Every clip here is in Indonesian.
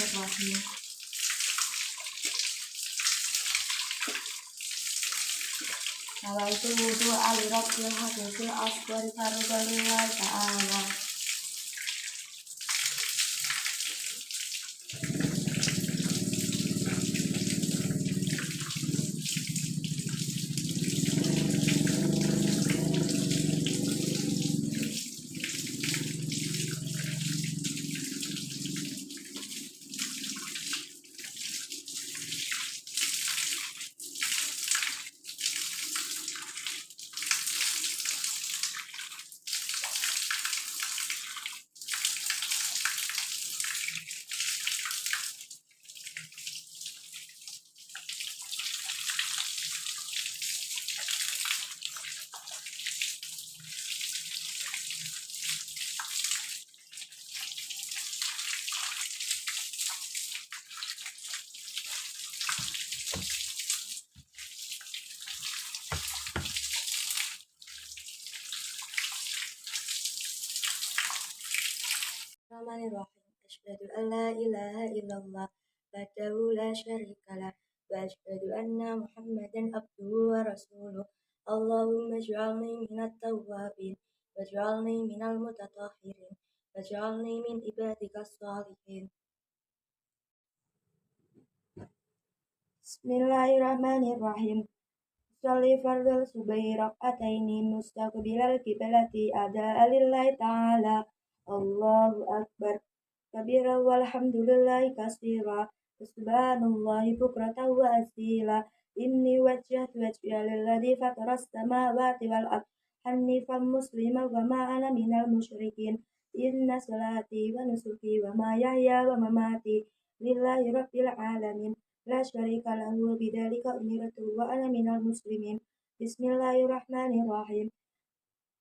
Bismillahirrahmanirrahim. Nawaitu wudu ali rabbil hadasil asghari fardhalillahi ta'ala. Bismillahirrahmanirrahim. Asyhadu an la ilaha illallah wahdahu la syarikalah wa asyhadu anna Muhammadan abduhu wa rasuluh. Allahumma ij'alni minat tawwabin waj'alni minal mutatahhirin waj'alni min ibadikas shalihin. Bismillahirrahmanirrahim. Sholli fardhu subuhi rak'ataini mustaqbilal qiblati ada'a lillahi ta'ala. Allahu akbar kabira walhamdulillahi katsira subhanallahi bukratan wa asila. Inni wajjahtu wajhiya lilladzi fataras samawati wal ardh hanifan musliman wa ma ana minal musyrikin. Inna salati wa nusuki wa mahyaya wa mamati lillahi rabbil alamin la syarika lahu wa bidzalika umirtu wa ana minal muslimin. Bismillahirrahmanirrahim.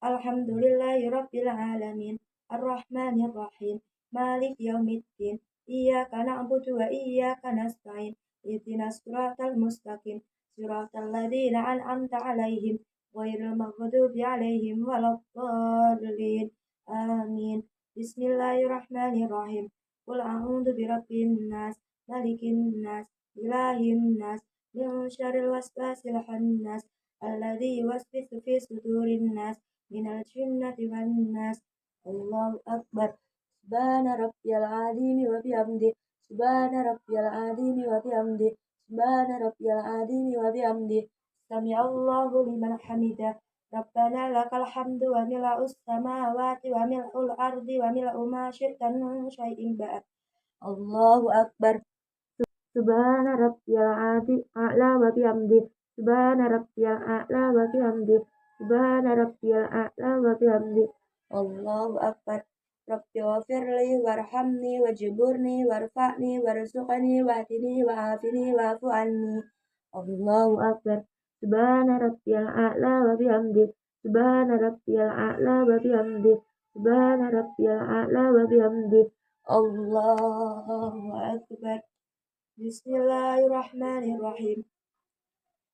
Alhamdulillahi rabbil alamin arrahmanirrahim malik yaumiddin iyyaka na'budu wa iyyaka nasta'in ihdinas siratal mustaqim siratal ladzina an'amta 'alaihim ghairil maghdubi 'alaihim waladdallin amin. Bismillahirrahmanirrahim. Qul a'udzu birabbin nas malikin nas ilahin nas min syarril waswasil khannas alladzi yuwaswisu fi sudurin nas minal jinnati wan nas. Allahu akbar. Subhana rabbiyal azimi wa bihamdi. Subhana rabbiyal azimi wa bihamdi. Subhana rabbiyal azimi wa bihamdi. Sami'allahu liman hamidah. Rabbana lakal hamdu wa mila'us samawati wa mil'ul ardi wa mil'u ma syi'ta min syai'in ba'd. Allahu akbar. Subhana rabbiyal a'la wa bihamdi. Subhana rabbiyal a'la wa bihamdi. Subhana rabbiyal a'la wa bihamdi. Allahu akbar. Rabbi ghafirli warhamni wajburni warfa'ni warzuqni wahdini wa'afini wa'fu anni. Allahu akbar. Subhana rabbiyal a'la wa bihamdi. Subhana rabbiyal a'la wa bihamdi. Subhana rabbiyal a'la wa bihamdi. Allahu akbar. Bismillahirrahmanirrahim.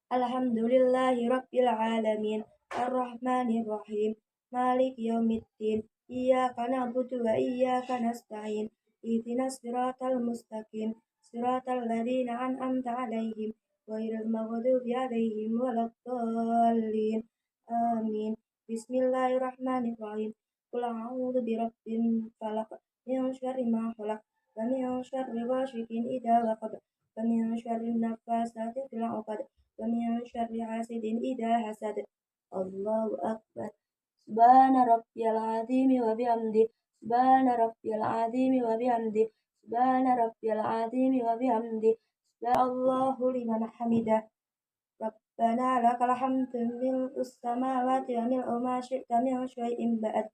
Alhamdulillahi rabbil alamin arrahmanirrahim maliki yaumiddin iyyaka na'budu wa iyyaka nasta'in ihdinas siratal mustaqim siratal ladzina an'amta 'alaihim ghairil maghdubi 'alaihim waladdallin amin. Bismillahirrahmanirrahim. Qul a'udzu birabbin falaq min syarri ma khalaq wa min syarri ghasiqin idza waqab wa min syarri naffasati fil 'uqad wa min syarri hasidin idza hasad. Allahu akbar. Subhana rabbiyal azimi wa bihamdi. Subhana rabbiyal azimi wa bihamdi. Subhana rabbiyal azimi wa bihamdi. Allahu liman hamidah. Rabbana lakal hamdu mil'us samawati wa mil'u ma syi'ta min syai'in ba'd.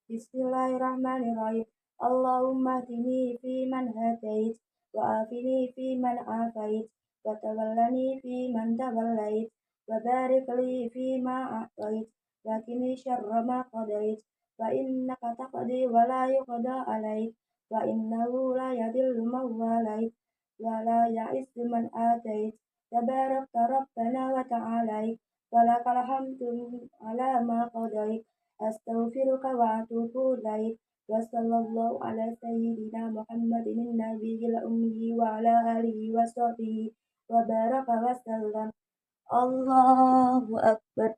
Bismillahirrahmanirrahim. Allahumma hdini fi man hadait wa afini fi man afait wa tawallani fi man tawallait wa barik li fi ma a'tait wa qini syarra ma qadait wa innaka taqdi wa la yuqda alaik wa innahu la yadhillu man walait wa la ya'izzu man adait tabarakta rabbana wa ta'alait wa lakal hamdu ala ma qadait astaghfiruka wa atubu ilaik وصلى الله على سيدنا محمد النبي الأمي وعلى آله وصحبه وبارك وسلم. الله أكبر.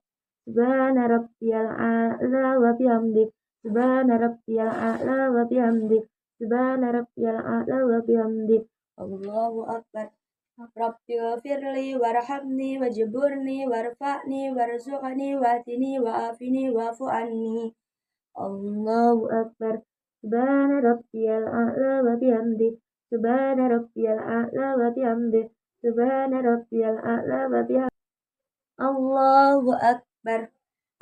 سبحان ربي الأعلى وبحمده. سبحان ربي الأعلى وبحمده. سبحان ربي الأعلى وبحمده. الله أكبر. ربي اغفر لي وارحمني واجبرني وارفعني وارزقني واتني وعافني واعف عني. الله أكبر. سبحان ربي الأعلى وبحمده. سبحان ربي الأعلى وبحمده. سبحان ربي الأعلى وبحمده. الله أكبر.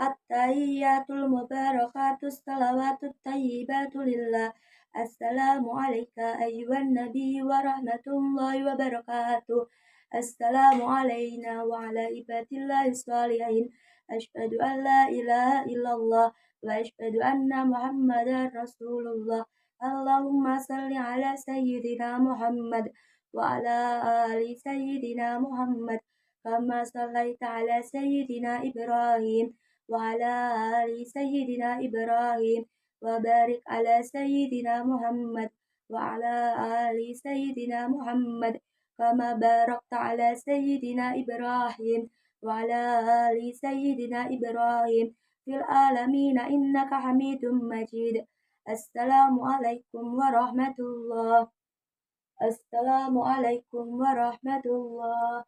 التحيات المباركات الصلوات الطيبات لله. السلام عليك أيها النبي ورحمة الله وبركاته. السلام علينا وعلى عباد الله الصالحين. أشهد أن لا إله إلا الله وأشهد أن محمدا رسول الله. اللهم صل على سيدنا محمد وعلى آل سيدنا محمد كما صليت على سيدنا إبراهيم وعلى آل سيدنا إبراهيم وبارك على سيدنا محمد وعلى آل سيدنا محمد كما باركت على سيدنا إبراهيم وعلى آل سيدنا إبراهيم في العالمين إنك حميد مجيد. السلام عليكم ورحمة الله. السلام عليكم ورحمة الله.